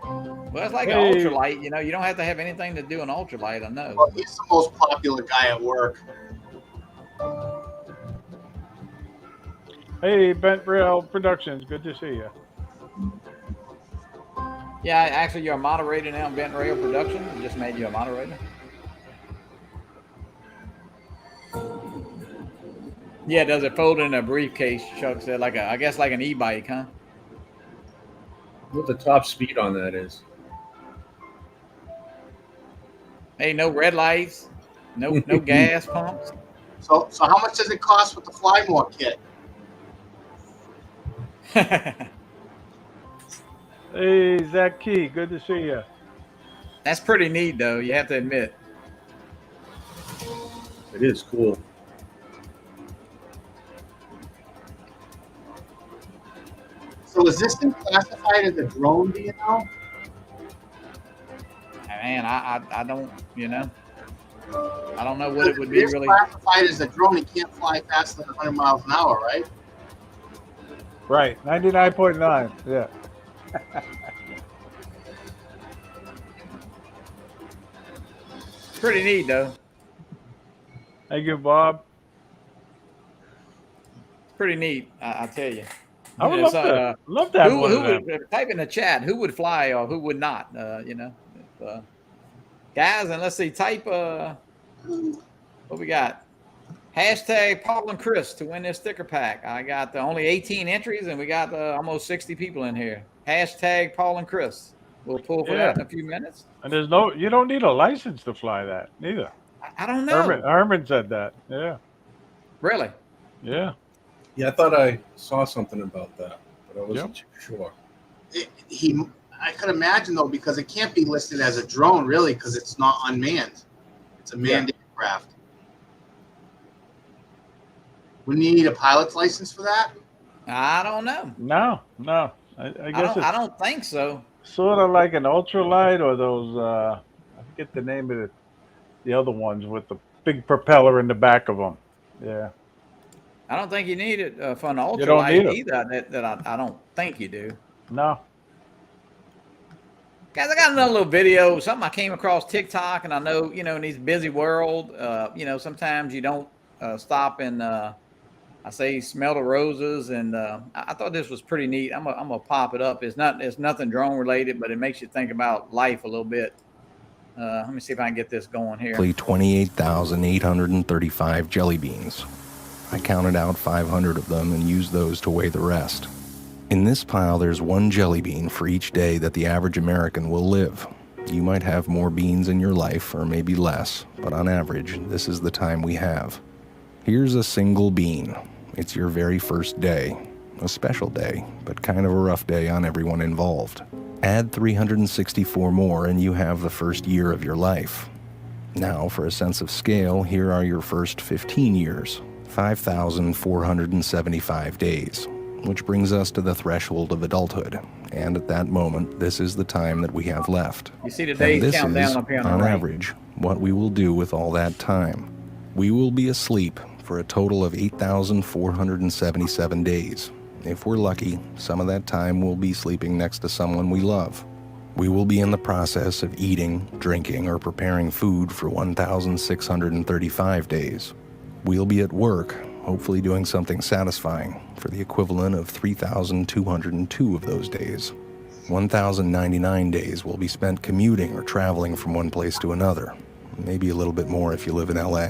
Well, it's like an ultralight. You don't have to have anything to do an ultralight. I know. Well, he's the most popular guy at work. Hey, Bent Rail Productions. Good to see you. Yeah, actually, you're a moderator now in Bent Rail Production. I just made you a moderator. Yeah, does it fold in a briefcase? Chuck said, like I guess like an e-bike, huh? What the top speed on that is? Hey, no red lights, no gas pumps. So how much does it cost with the Fly More kit? Hey, Zach Key, good to see you. That's pretty neat, though. You have to admit. It is cool. So is this thing classified as a drone? Do you know? Man, I don't, I don't know what it would be It's really. classified as a drone. It can't fly faster than 100 miles an hour, right? Right, 99.9. Yeah. Pretty neat, though. Thank you, Bob. Pretty neat, I tell you. I would love to have one of them. Type in the chat who would fly or who would not. Guys, and let's see. Type what we got. Hashtag Paul and Chris to win this sticker pack. I got only 18 entries, and we got almost 60 people in here. Hashtag Paul and Chris. We'll pull for that in a few minutes. And you don't need a license to fly that neither. I don't know. Herman said that. Yeah. Really? Yeah. Yeah, I thought I saw something about that, but I wasn't too sure. I could imagine though, because it can't be listed as a drone really, because it's not unmanned. It's a manned aircraft. Wouldn't you need a pilot's license for that? I don't know. No. I guess I don't think so. Sort of like an ultralight or those. I forget the name of the other ones with the big propeller in the back of them. Yeah. I don't think you need it for an You don't need ultralight it. either. That I don't think you do. No. Guys, I got another little video, something I came across TikTok, and I know, in this busy world, sometimes you don't stop and, I say, smell the roses, and I thought this was pretty neat. I'm gonna pop it up. It's nothing drone related, but it makes you think about life a little bit. Let me see if I can get this going here. 28,835 jelly beans. I counted out 500 of them and used those to weigh the rest. In this pile, there's one jelly bean for each day that the average American will live. You might have more beans in your life, or maybe less, but on average, this is the time we have. Here's a single bean. It's your very first day. A special day, but kind of a rough day on everyone involved. Add 364 more and you have the first year of your life. Now, for a sense of scale, here are your first 15 years, 5,475 days. Which brings us to the threshold of adulthood, and at that moment, this is the time that we have left. You see the days count down up here on the right. Average, what we will do with all that time. We will be asleep for a total of 8,477 days. If we're lucky, some of that time we'll be sleeping next to someone we love. We will be in the process of eating, drinking, or preparing food for 1,635 days. We'll be at work, hopefully doing something satisfying, for the equivalent of 3,202 of those days. 1,099 days will be spent commuting or traveling from one place to another, maybe a little bit more if you live in LA.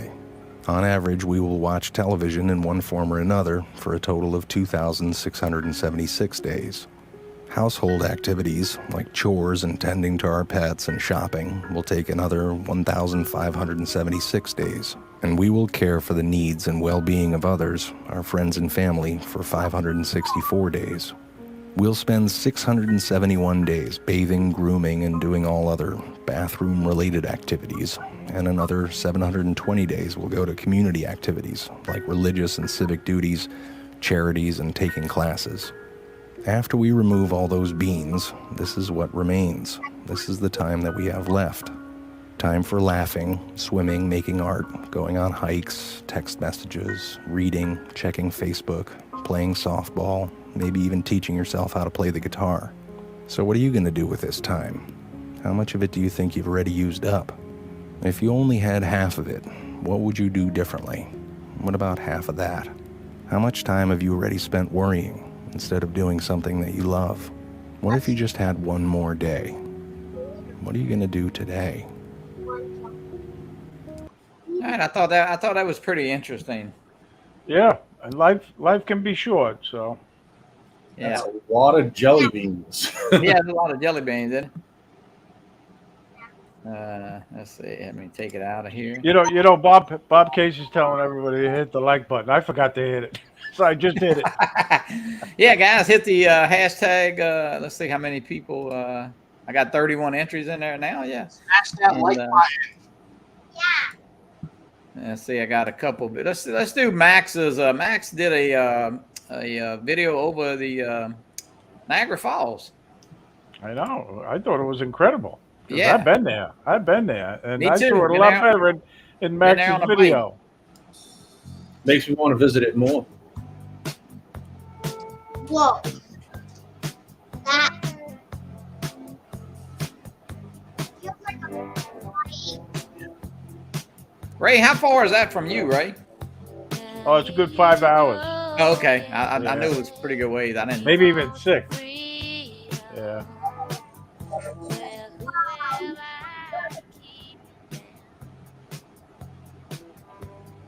On average, we will watch television in one form or another for a total of 2,676 days. Household activities, like chores and tending to our pets and shopping, will take another 1,576 days. And we will care for the needs and well-being of others, our friends and family, for 564 days. We'll spend 671 days bathing, grooming, and doing all other bathroom-related activities, and another 720 days will go to community activities, like religious and civic duties, charities, and taking classes. After we remove all those beans, this is what remains. This is the time that we have left. Time for laughing, swimming, making art, going on hikes, text messages, reading, checking Facebook, playing softball, maybe even teaching yourself how to play the guitar. So what are you going to do with this time? How much of it do you think you've already used up? If you only had half of it, what would you do differently? What about half of that? How much time have you already spent worrying instead of doing something that you love? What if you just had one more day? What are you going to do today? All right, I thought that was pretty interesting. Yeah, and life can be short. So Yeah, That's a lot of jelly beans. he has a lot of jelly beans, didn't he? Let's see. Let me take it out of here. you know, Bob Case is telling everybody to hit the like button. I forgot to hit it, so I just did it. Yeah, guys, hit the hashtag. Let's see how many people. I got 31 entries in there now. Yeah. Smash that And, like button. Let's see. I got a couple. But let's do Max's. Max did a video over the Niagara Falls. I know. I thought it was incredible. 'Cause Yeah. I've been there, and Me I too. saw it a Been lot there- better in been there Max's on a video. Makes me want to visit it more. Whoa. That feels like a body. Ray, how far is that from you, Ray? Oh, it's a good 5 hours, Oh, okay. I Yeah. knew it was pretty good ways. I didn't. maybe even 6. Yeah.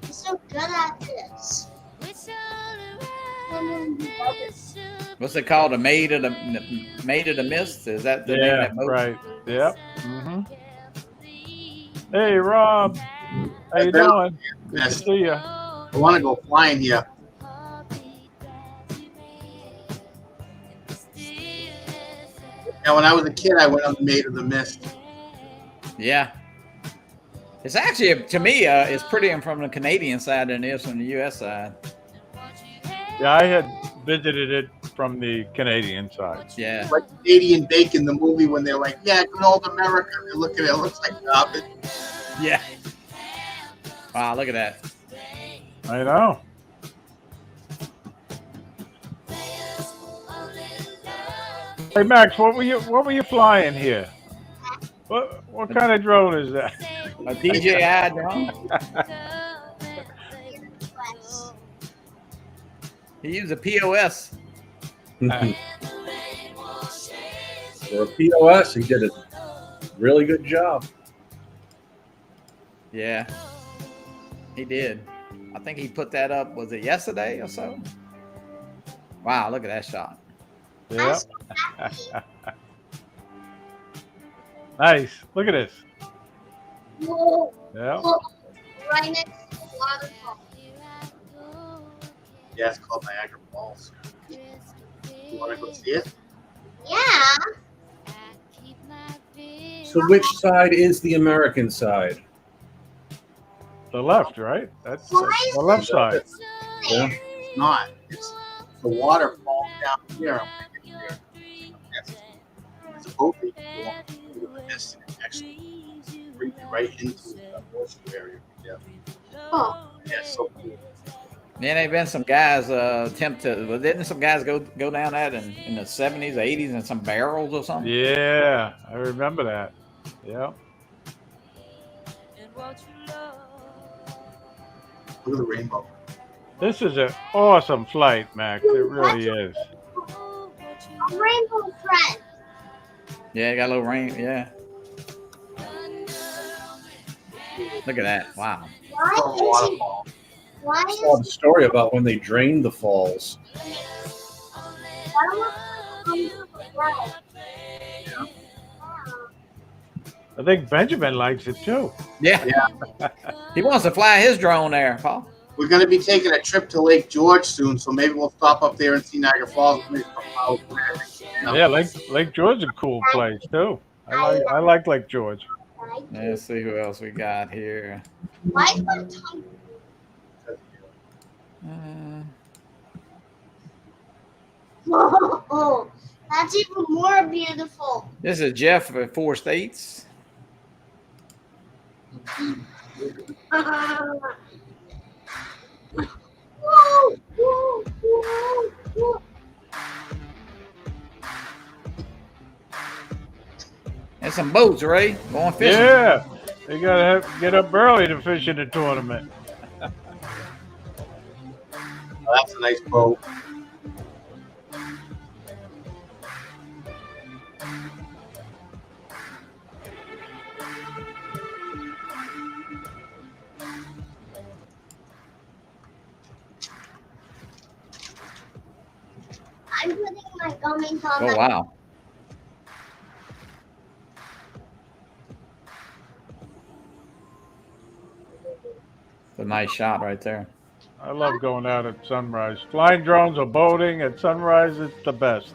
I'm so good at this. What's it called? The Maid of the Mist? Is that the name Yeah. that most? Right. Yep. hmm Hey, Rob. How you Bill. doing? Good to Yes. see you. I want to go flying here. Yeah, when I was a kid, I went on the Maid of the Mist. Yeah. It's actually, to me, it's prettier from the Canadian side than it is from the U.S. side. Yeah, I had visited it from the Canadian side. Yeah. Like Canadian Bacon, the movie, when they're like, yeah, good old America. They look at it, it looks like garbage. Yeah. Wow, look at that. I know. Hey Max, what were you flying here? What kind of drone is that? A DJI drone. He used a POS. For a POS, he did a really good job. Yeah. He did. I think he put that up, was it yesterday or so? Wow, look at that shot. Yeah. Nice. Look at this. Whoa. Yeah. Whoa. Right next to the waterfall. Yeah, it's called Niagara Falls. You want to go see it? Yeah. So which side is the American side? The left, right? That's Why the left side. Yeah. It's not. It's the water falls down here. Yes. It's a boat that you go on through the mist and it actually brings you right into the horseshoe area. Yeah. Oh. Yeah, it's so cool. Then there been some guys attempt to, well, didn't some guys go down that in the 70s, 80s in some barrels or something? Yeah, I remember that. Yeah. Look at the rainbow. This is an awesome flight, Max. It really is. A rainbow friend. Yeah, it got a little rain. Yeah. Look at that. Wow. Why Oh, is he? waterfall. Why I saw the is story about when they drained the falls. I think Benjamin likes it too. Yeah. He wants to fly his drone there, Paul. We're going to be taking a trip to Lake George soon, so maybe we'll stop up there and see Niagara Falls. Yeah, Lake George is a cool place too. I like Lake George. Let's see who else we got here. Why is my tongue? Oh, that's even more beautiful. This is Jeff at 4 States. Whoa, whoa, whoa, whoa. And some boats, Ray, going fishing. Yeah, you gotta get up early to fish in the tournament. Oh, that's a nice boat. Filming Oh comment. wow. It's a nice shot right there. I love going out at sunrise. Flying drones or boating at sunrise, it's the best.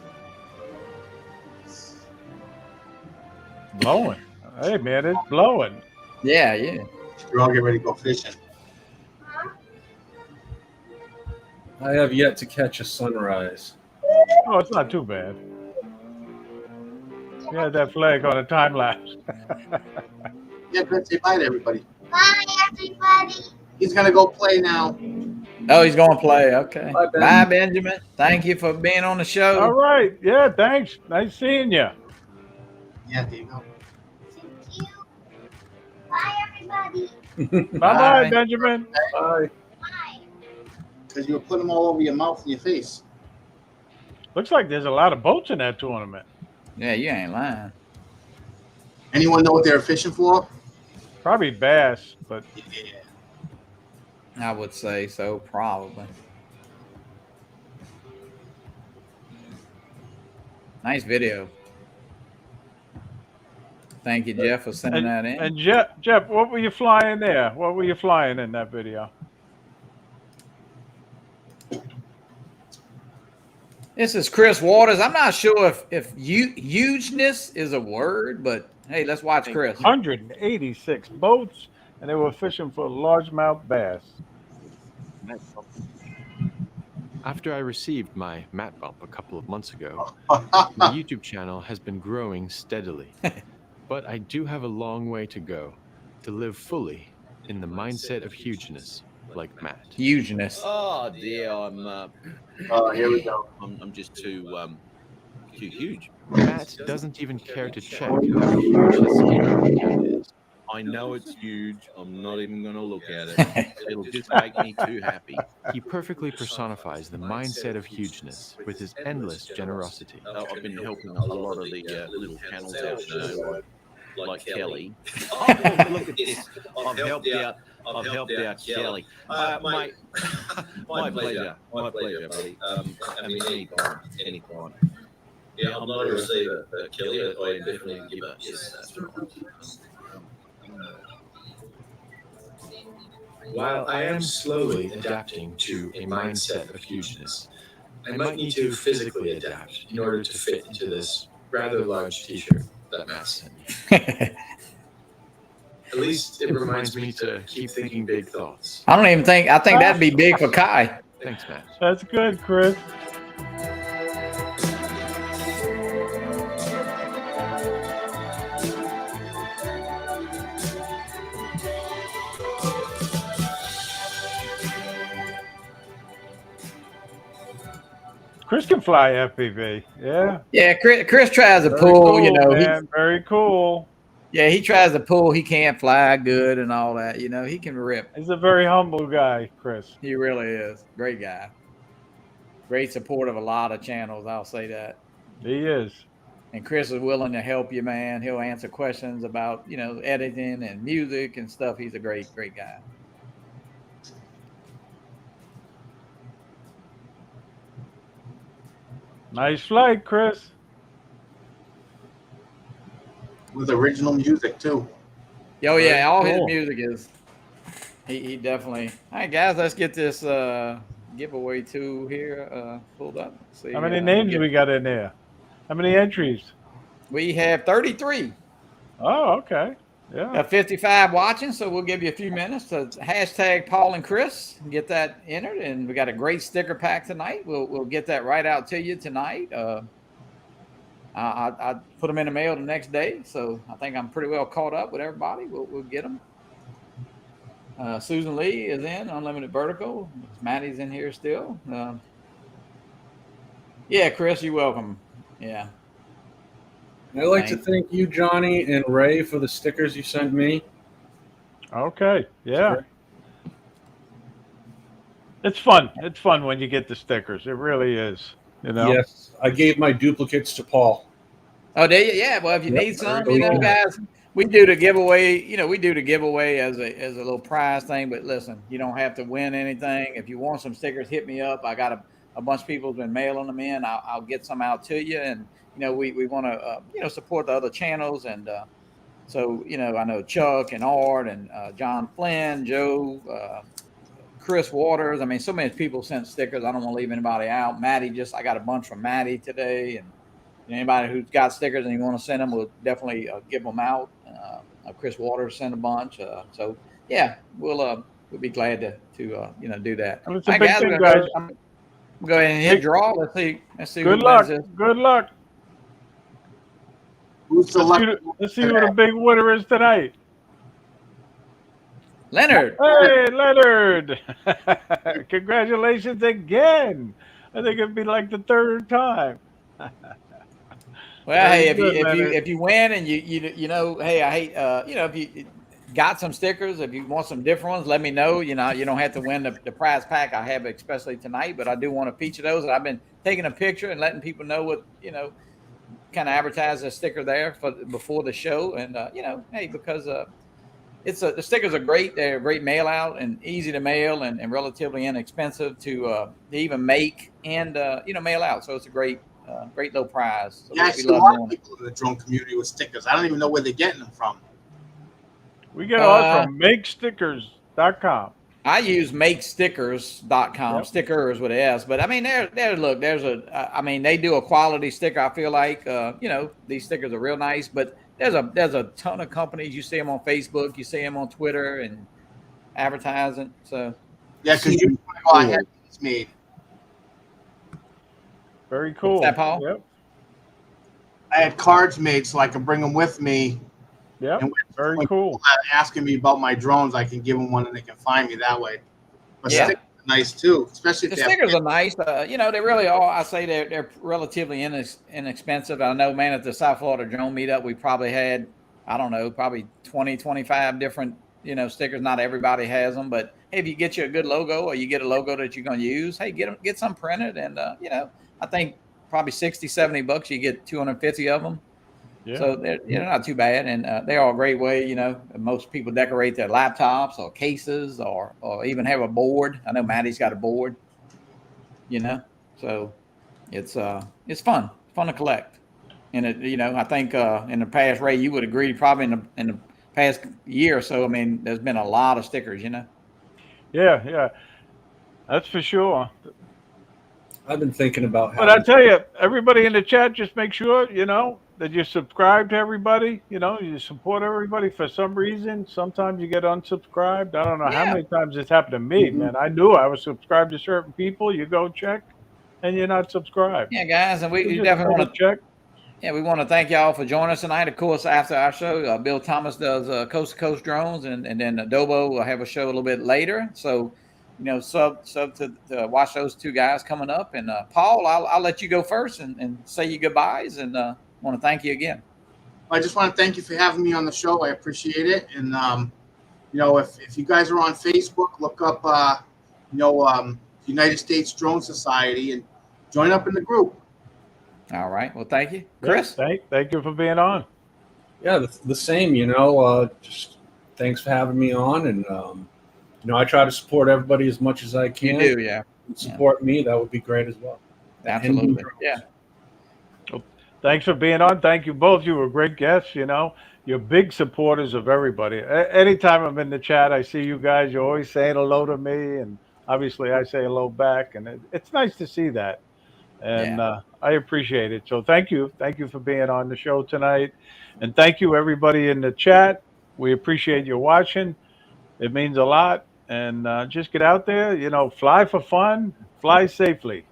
Blowing. Hey, man, it's blowing. Yeah, yeah. We're all getting ready to go fishing. I have yet to catch a sunrise. Oh, it's not too bad. Yeah, that flag on a time lapse. Yeah, good. Say bye to everybody. Bye, everybody. He's gonna go play now. Oh, he's going to play. Okay. Bye, Ben. Bye, Benjamin. Thank you for being on the show. All right. Yeah, thanks. Nice seeing you. Yeah, there you go. Thank you. Bye, everybody. Bye-bye, Bye. Benjamin. Bye. Bye. Because you were putting them all over your mouth and your face. Looks like there's a lot of boats in that tournament. Yeah, you ain't lying. Anyone know what they were fishing for? Probably bass, but Yeah. I would say so, probably. Nice video. Thank you, Jeff, for sending that in. and Jeff, what were you flying there? What were you flying in that video? This is Chris Waters. I'm not sure if hugeness is a word, but hey, let's watch Chris. 186 boats, and they were fishing for largemouth bass. After I received my mat bump a couple of months ago, Oh, my YouTube channel has been growing steadily. But I do have a long way to go to live fully in the mindset of hugeness, like Matt. Hugeness. Oh dear, Oh, here we go. I'm just too huge. Matt doesn't even care to check how huge his skin account is. I know it's huge. I'm not even going to look at it. It'll just make me too happy. He perfectly personifies the mindset of hugeness with his endless generosity. I've been helping a lot of the little channels out, you know, like Kelly. Oh, look at this! I've helped out Kelly. My pleasure, buddy. I mean, any time. Yeah, I'm not a receiver, Kelly. I definitely a giver. Yes, that's right. While I am slowly adapting to a mindset of hugeness, I might need to physically adapt in order to fit into this rather large t-shirt that Matt sent me. At least it reminds me to keep thinking big thoughts. I think that'd be big for Kai. Thanks, Matt. That's good, Chris. Chris can fly FPV. Yeah. Yeah, Chris tries to Very pull, cool, you know. man. Very cool. He tries to pull. He can't fly good and all that. You know, he can rip. He's a very humble guy, Chris. He really is. Great guy. Great support of a lot of channels. I'll say that. He is. And Chris is willing to help you, man. He'll answer questions about, you know, editing and music and stuff. He's a great guy. Nice flight, Chris. With original music too. Oh yeah, all his cool. music is. He definitely. All right, guys, let's get this giveaway tool here pulled up. See, How many names we got in there? How many entries? We have 33. Oh, okay. Yeah. Got 55 watching, so we'll give you a few minutes to hashtag Paul and Chris and get that entered. And we got a great sticker pack tonight. We'll get that right out to you tonight. I put them in the mail the next day, so I think I'm pretty well caught up with everybody. We'll get them. Susan Lee is in Unlimited Vertical. Maddie's in here still. Yeah, Chris, you're welcome. Yeah. I'd like to thank you, Johnny and Ray, for the stickers you sent me. Okay. Yeah. It's fun. It's fun when you get the stickers. It really is. You know? Yes, I gave my duplicates to Paul. Oh, there you, yeah. Well, if you need some, you know, guys, we do the giveaway. You know, we do the giveaway as a little prize thing. But listen, you don't have to win anything. If you want some stickers, hit me up. I got a bunch of people have been mailing them in. I'll get some out to you. And, we want to, support the other channels. And so, I know Chuck and Art and John Flynn, Joe, Chris Waters. I mean, so many people sent stickers. I don't want to leave anybody out. Maddie, I got a bunch from Maddie today. And anybody who's got stickers and you want to send them, we'll definitely give them out. Chris Waters sent a bunch. So yeah, we'll be glad to do that. Well, it's a big thing, guys. Go ahead and hit draw. Let's see. Good luck. Good luck. Who's the Let's see who the big winner is tonight. Leonard. Hey, Leonard. Congratulations again. I think it'd be like the third time. Well, hey, if you win and hey, I hate if you got some stickers, if you want some different ones, let me know. You don't have to win the prize pack I have, especially tonight, but I do want to feature those. And I've been taking a picture and letting people know what kind of advertise a sticker there before the show. And hey, because the stickers are great. They're a great mail out and easy to mail and relatively inexpensive to even make and mail out. So it's a great low prize. So yeah, I see a lot of people in the drone community with stickers. I don't even know where they're getting them from. We get ours from makestickers.com. I use makestickers.com, Yep. stickers with an S. But I mean, they do a quality sticker. I feel like, these stickers are real nice, but there's a ton of companies. You see them on Facebook, you see them on Twitter and advertising. So yeah, because you I had these made. Very cool. What's that, Paul? Yep. I had cards made so I could bring them with me. Yep. And very when cool. people are asking me about my drones, I can give them one and they can find me that way. But Yeah. stickers are nice too, especially if the stickers are nice. They really are. I say they're relatively inexpensive. I know, man, at the South Florida Drone Meetup, we probably had, I don't know, probably 20, 25 different, stickers. Not everybody has them, but hey, if you get you a good logo or you get a logo that you're going to use, hey, get some printed. And, I think probably $60-$70, you get 250 of them. Yeah. So they're not too bad, and they're all a great way. Most people decorate their laptops or cases, or even have a board. I know Maddie's got a board. So it's fun to collect. And I think in the past, Ray, you would agree, probably in the past year or so. I mean, there's been a lot of stickers. Yeah, that's for sure. I've been thinking about how. But I tell you, everybody in the chat, just make sure that you subscribe to everybody. You support everybody. For some reason, sometimes you get unsubscribed. I don't know how many times it's happened to me, man. I knew I was subscribed to certain people. You go check, and you're not subscribed. Yeah, guys, and we So definitely want to check. Yeah, we want to thank y'all for joining us tonight. Of course, after our show, Bill Thomas does Coast to Coast Drones, and then Adobo will have a show a little bit later. So, sub to watch those two guys coming up. And Paul, I'll let you go first and say your goodbyes, and want to thank you again. I just want to thank you for having me on the show. I appreciate it. And if you guys are on Facebook, look up United States Drone Society and join up in the group. All right. Well, thank you, Chris. Thank you for being on. Yeah, the same. Just thanks for having me on, and I try to support everybody as much as I can. You do, yeah. Support me. That would be great as well. Absolutely. Yeah. Thanks for being on. Thank you both. You were great guests. You're big supporters of everybody. Anytime I'm in the chat, I see you guys. You're always saying hello to me, and obviously I say hello back. And it's nice to see that. And I appreciate it. So thank you. Thank you for being on the show tonight. And thank you, everybody in the chat. We appreciate you watching. It means a lot. And just get out there, fly for fun, fly safely.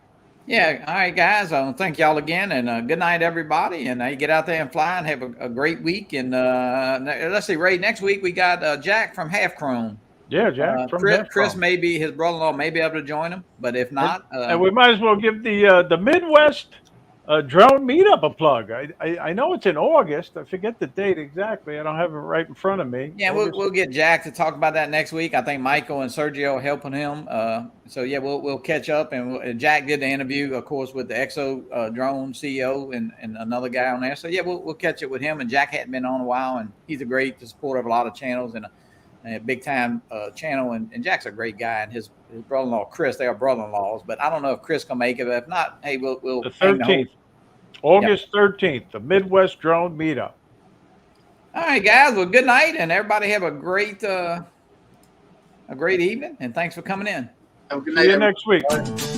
Yeah. All right, guys. I want to thank y'all again, and good night, everybody. And you get out there and fly and have a great week. And let's see, Ray, next week we got Jack from Half Chrome. Yeah, Jack. From Chris maybe his brother-in-law may be able to join him, but if not, and we might as well give the Midwest Drone Meetup a plug. I know it's in August. I forget the date exactly. I don't have it right in front of me. Yeah, we'll get Jack to talk about that next week. I think Michael and Sergio are helping him. So yeah, we'll catch up. And Jack did the interview, of course, with the Exo Drone CEO and another guy on there. So yeah, we'll catch up with him. And Jack hadn't been on a while, and he's a great supporter of a lot of channels and a big time channel, and Jack's a great guy, and his brother-in-law Chris, they are brother-in-laws, but I don't know if Chris can make it. But if not, hey, we'll The hang the whole- 13th, August 13th, the Midwest Drone Meetup. All right, guys. Well, good night, and everybody have a great evening, and thanks for coming in. Have a good See night, you everybody. next week.